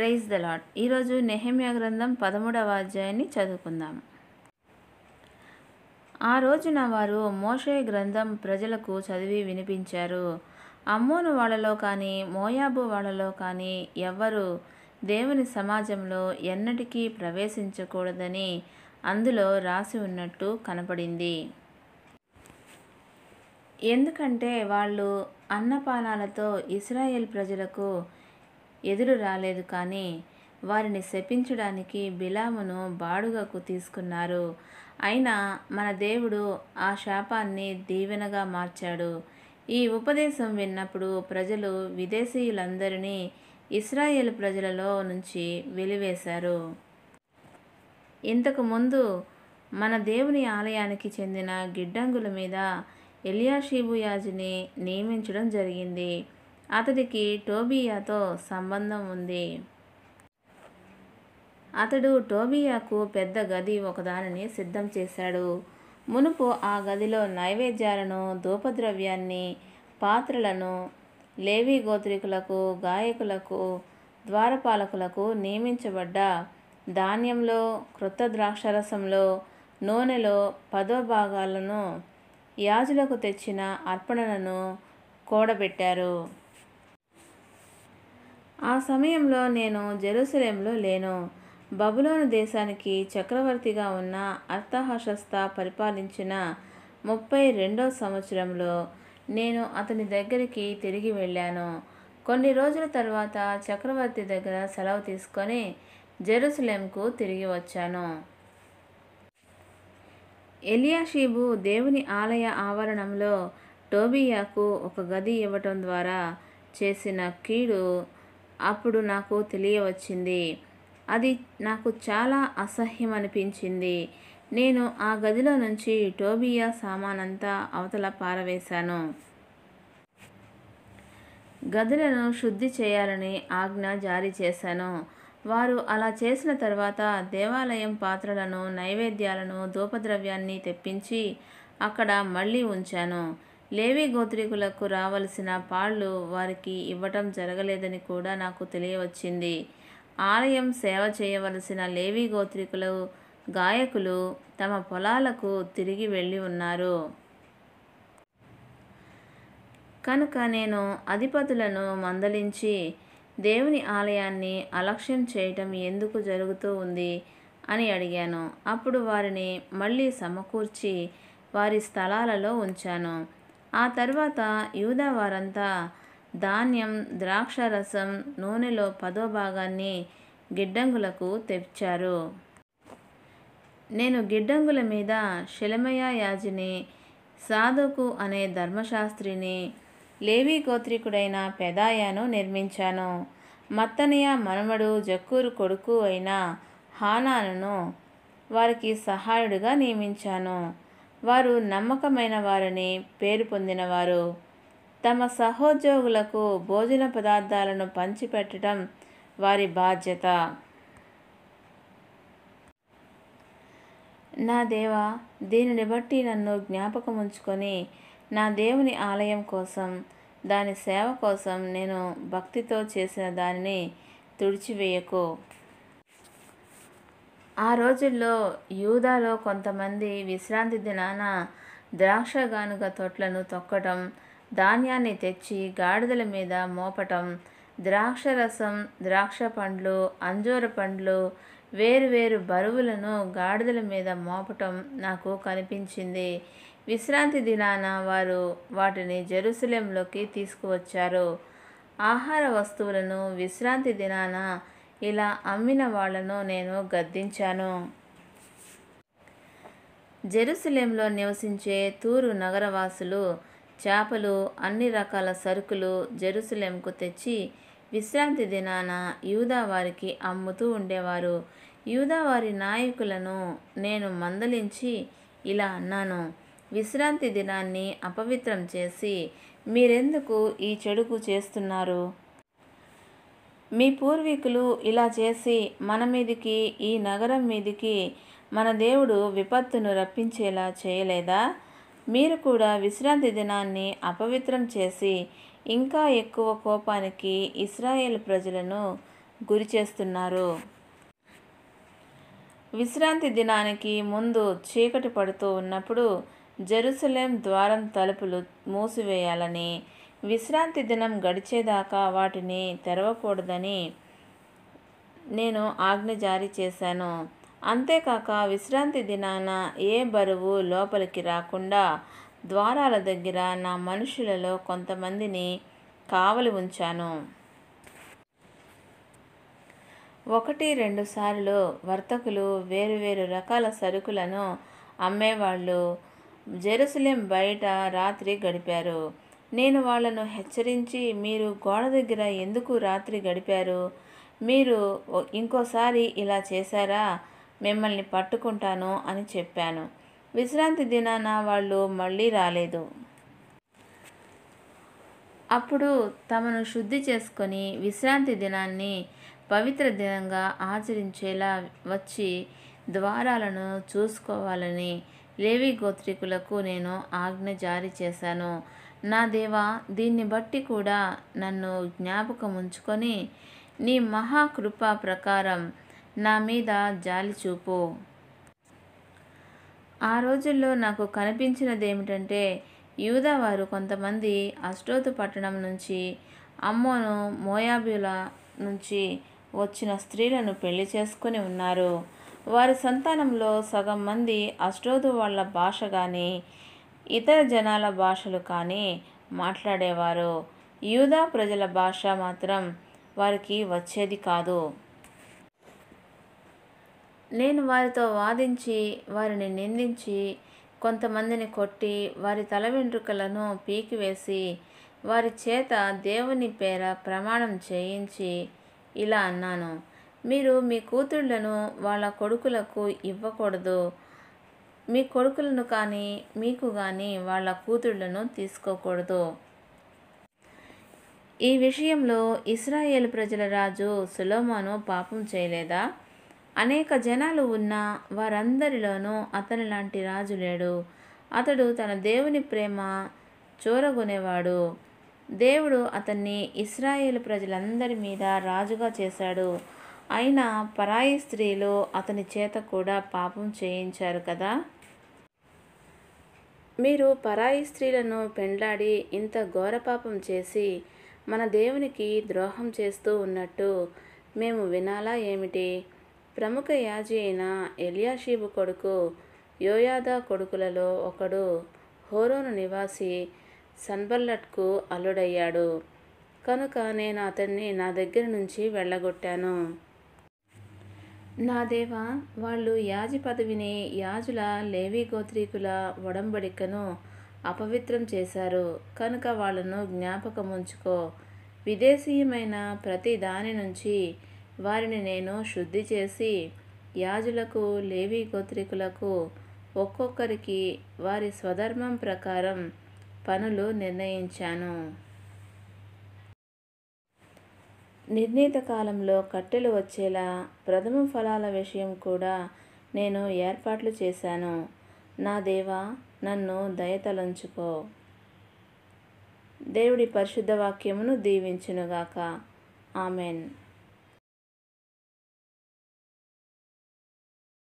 Praise the lord. ఈరోజు నెహెమ్యా గ్రంథం 13వ అధ్యాయాన్ని చదువుకుందాం. ఆ రోజున వారు మోషే గ్రంథం ప్రజలకు చదివి వినిపించారు. అమ్మోను వాళ్ళలో కానీ మోయాబు వాళ్ళలో కానీ ఎవ్వరూ దేవుని సమాజంలో ఎన్నటికీ ప్రవేశించకూడదని అందులో రాసి ఉన్నట్టు కనపడింది. ఎందుకంటే వాళ్ళు అన్నపానాలతో ఇశ్రాయేల్ ప్రజలకు ఎదురు రాలేదు, కానీ వారిని శపించడానికి బిలామును బాడుగకు తీసుకున్నారు. అయినా మన దేవుడు ఆ శాపాన్ని దీవెనగా మార్చాడు. ఈ ఉపదేశం విన్నప్పుడు ప్రజలు విదేశీయులందరినీ ఇశ్రాయేల్ ప్రజలలో నుంచి వెలివేశారు. ఇంతకు ముందు మన దేవుని ఆలయానికి చెందిన గిడ్డంగుల మీద ఎల్యాషీబు యాజీని నియమించడం జరిగింది. అతడికి టోబియాతో సంబంధం ఉంది. అతడు టోబియాకు పెద్ద గది ఒకదానిని సిద్ధం చేశాడు. మునుపు ఆ గదిలో నైవేద్యాలను, ధూపద్రవ్యాన్ని, పాత్రలను లేవీ గోత్రికులకు, గాయకులకు, ద్వారపాలకులకు నియమించబడ్డ ధాన్యంలో, క్రొత్త ద్రాక్షరసంలో, నూనెలో 10వ భాగాలను, యాజులకు తెచ్చిన అర్పణలను కూడబెట్టారు. ఆ సమయంలో నేను జెరూసలేంలో లేను. బబులోను దేశానికి చక్రవర్తిగా ఉన్న అర్తహషస్త పరిపాలించిన 32వ సంవత్సరంలో నేను అతని దగ్గరికి తిరిగి వెళ్ళాను. కొన్ని రోజుల తర్వాత చక్రవర్తి దగ్గర సెలవు తీసుకొని జెరూసలేంకు తిరిగి వచ్చాను. ఎల్యాషీబు దేవుని ఆలయ ఆవరణంలో టోబియాకు ఒక గది ఇవ్వటం ద్వారా చేసిన కీడు అప్పుడు నాకు తెలియవచ్చింది. అది నాకు చాలా అసహ్యం అనిపించింది. నేను ఆ గదిలో నుంచి టోబియా సామానంతా అవతల పారవేశాను. గదులను శుద్ధి చేయాలని ఆజ్ఞ జారీ చేశాను. వారు అలా చేసిన తర్వాత దేవాలయం పాత్రలను, నైవేద్యాలను, ధూపద్రవ్యాన్ని తెప్పించి అక్కడ మళ్ళీ ఉంచాను. లేవీ గోత్రికులకు రావలసిన పాళ్ళు వారికి ఇవ్వటం జరగలేదని కూడా నాకు తెలియవచ్చింది. ఆలయం సేవ చేయవలసిన లేవీ గోత్రికులు, గాయకులు తమ పొలాలకు తిరిగి వెళ్ళి ఉన్నారు. కనుక నేను అధిపతులను మందలించి దేవుని ఆలయాన్ని అలక్ష్యం చేయటం ఎందుకు జరుగుతూ ఉంది అని అడిగాను. అప్పుడు వారిని మళ్ళీ సమకూర్చి వారి స్థలాలలో ఉంచాను. ఆ తర్వాత యూదా వారంతా ధాన్యం, ద్రాక్షరసం, నూనెలో 10వ భాగాన్ని గిడ్డంగులకు తెచ్చారు. నేను గిడ్డంగుల మీద షెలెమయా యాజీని, సాదోకు అనే ధర్మశాస్త్రిని, లేవీ గోత్రికుడైన పెదాయాను నిర్మించాను. మత్తనియా మనుమడు జక్కూరు కొడుకు అయిన హానానును వారికి సహాయుడిగా నియమించాను. వారు నమ్మకమైన వారని పేరు పొందినవారు. తమ సహోద్యోగులకు భోజన పదార్థాలను పంచిపెట్టడం వారి బాధ్యత. నా దేవా, దీనిని బట్టి నన్ను జ్ఞాపకముంచుకొని నా దేవుని ఆలయం కోసం, దాని సేవ కోసం నేను భక్తితో చేసిన దానిని తుడిచివేయకు. ఆ రోజుల్లో యూదాలో కొంతమంది విశ్రాంతి దినాన ద్రాక్షగానుగ తొట్లను తొక్కటం, ధాన్యాన్ని తెచ్చి గాడిదల మీద మోపటం, ద్రాక్షరసం, ద్రాక్ష పండ్లు, అంజూర పండ్లు, వేరువేరు బరువులను గాడిదల మీద మోపటం నాకు కనిపించింది. విశ్రాంతి దినాన వారు వాటిని జెరూసలేంలోకి తీసుకువచ్చారు. ఆహార వస్తువులను విశ్రాంతి దినాన ఇలా అమ్మిన వాళ్లను నేను గద్దించాను. జెరూసలేంలో నివసించే తూరు నగరవాసులు చేపలు, అన్ని రకాల సరుకులు జెరూసలేంకు తెచ్చి విశ్రాంతి దినాన యూదా వారికి అమ్ముతూ ఉండేవారు. యూదా వారి నాయకులను నేను మందలించి ఇలా అన్నాను: విశ్రాంతి దినాన్ని అపవిత్రం చేసి మీరెందుకు ఈ చెడుకు చేస్తున్నారు? మీ పూర్వీకులు ఇలా చేసి మన మీదికి, ఈ నగరం మీదికి మన దేవుడు విపత్తును రప్పించేలా చేయలేదా? మీరు కూడా విశ్రాంతి దినాన్ని అపవిత్రం చేసి ఇంకా ఎక్కువ కోపానికి ఇశ్రాయేలు ప్రజలను గురి చేస్తున్నారు. విశ్రాంతి దినానికి ముందు చీకటి పడుతూ ఉన్నప్పుడు జెరూసలేం ద్వారం తలుపులు మూసివేయాలని, విశ్రాంతి దినం గడిచేదాకా వాటిని తెరవకూడదని నేను ఆజ్ఞ జారీ చేశాను. అంతేకాక విశ్రాంతి దినాన ఏ బరువు లోపలికి రాకుండా ద్వారాల దగ్గర నా మనుషులలో కొంతమందిని కావలి ఉంచాను. 1-2 సార్లు వర్తకులు వేరువేరు రకాల సరుకులను అమ్మేవాళ్ళు జెరూసలేం బయట రాత్రి గడిపారు. నేను వాళ్ళను హెచ్చరించి, మీరు గోడ దగ్గర ఎందుకు రాత్రి గడిపారు? మీరు ఇంకోసారి ఇలా చేశారా, మిమ్మల్ని పట్టుకుంటాను అని చెప్పాను. విశ్రాంతి దినాన వాళ్ళు మళ్ళీ రాలేదు. అప్పుడు తమను శుద్ధి చేసుకొని విశ్రాంతి దినాన్ని పవిత్ర దినంగా ఆచరించేలా వచ్చి ద్వారాలను చూసుకోవాలని లేవి గోత్రికులకు నేను ఆజ్ఞ జారీ చేశాను. నా దేవా, దీన్ని బట్టి కూడా నన్ను జ్ఞాపకం ఉంచుకొని నీ మహాకృప ప్రకారం నా మీద జాలి చూపు. ఆ రోజుల్లో నాకు కనిపించినదేమిటంటే, యూదావారు కొంతమంది అష్డోదు పట్టణం నుంచి, అమ్మోను మోయాబీల నుంచి వచ్చిన స్త్రీలను పెళ్లి చేసుకొని ఉన్నారు. వారి సంతానంలో సగం మంది అష్డోదు వాళ్ళ భాష కానీ ఇతర జనాల భాషలు కానీ మాట్లాడేవారు. యూదా ప్రజల భాష మాత్రం వారికి వచ్చేది కాదు. నేను వారితో వాదించి వారిని నిందించి కొంతమందిని కొట్టి వారి తల వెంట్రుకలను పీకివేసి వారి చేత దేవుని పేర ప్రమాణం చేయించి ఇలా అన్నాను, మీరు మీ కూతుళ్లను వాళ్ళ కొడుకులకు ఇవ్వకూడదు, మీ కొడుకులను కానీ మీకు కానీ వాళ్ళ కూతుళ్లను తీసుకోకూడదు. ఈ విషయంలో ఇశ్రాయేలు ప్రజల రాజు సొలొమోను పాపం చేయలేదా? అనేక జనాలు ఉన్న వారందరిలోనూ అతని లాంటి రాజు లేడు. అతడు తన దేవుని ప్రేమ చూరగొనేవాడు. దేవుడు అతన్ని ఇశ్రాయేలు ప్రజలందరి మీద రాజుగా చేశాడు. అయినా పరాయి స్త్రీలు అతని చేత కూడా పాపం చేయించారు కదా. మీరు పరాయి స్త్రీలను పెండ్లాడి ఇంత ఘోర పాపం చేసి మన దేవునికి ద్రోహం చేస్తూ ఉన్నట్టు మేము వినాలా ఏమిటి? ప్రముఖ యాజీ అయిన ఎలియాషీబు కొడుకు యోయాదా కొడుకులలో ఒకడు హోరోను నివాసి సన్బల్లట్కు అల్లుడయ్యాడు. కనుక నేను అతన్ని నా దగ్గర నుంచి వెళ్ళగొట్టాను. నా దేవా, వాళ్ళు యాజి పదవిని, యాజుల లేవి గోత్రీకుల ఒడంబడికను అపవిత్రం చేశారు. కనుక వాళ్ళను జ్ఞాపకం ఉంచుకో. విదేశీయమైన ప్రతి దాని నుంచి వారిని నేను శుద్ధి చేసి యాజులకు, లేవి గోత్రీకులకు ఒక్కొక్కరికి వారి స్వధర్మం ప్రకారం పనులు నిర్ణయించాను. నిర్ణీత కాలంలో కట్టెలు వచ్చేలా ప్రథమ ఫలాల విషయం కూడా నేను ఏర్పాట్లు చేశాను. నా దేవా, నన్ను దయతలంచుకో. దేవుడి పరిశుద్ధ వాక్యమును దీవించునుగాక. ఆమెన్.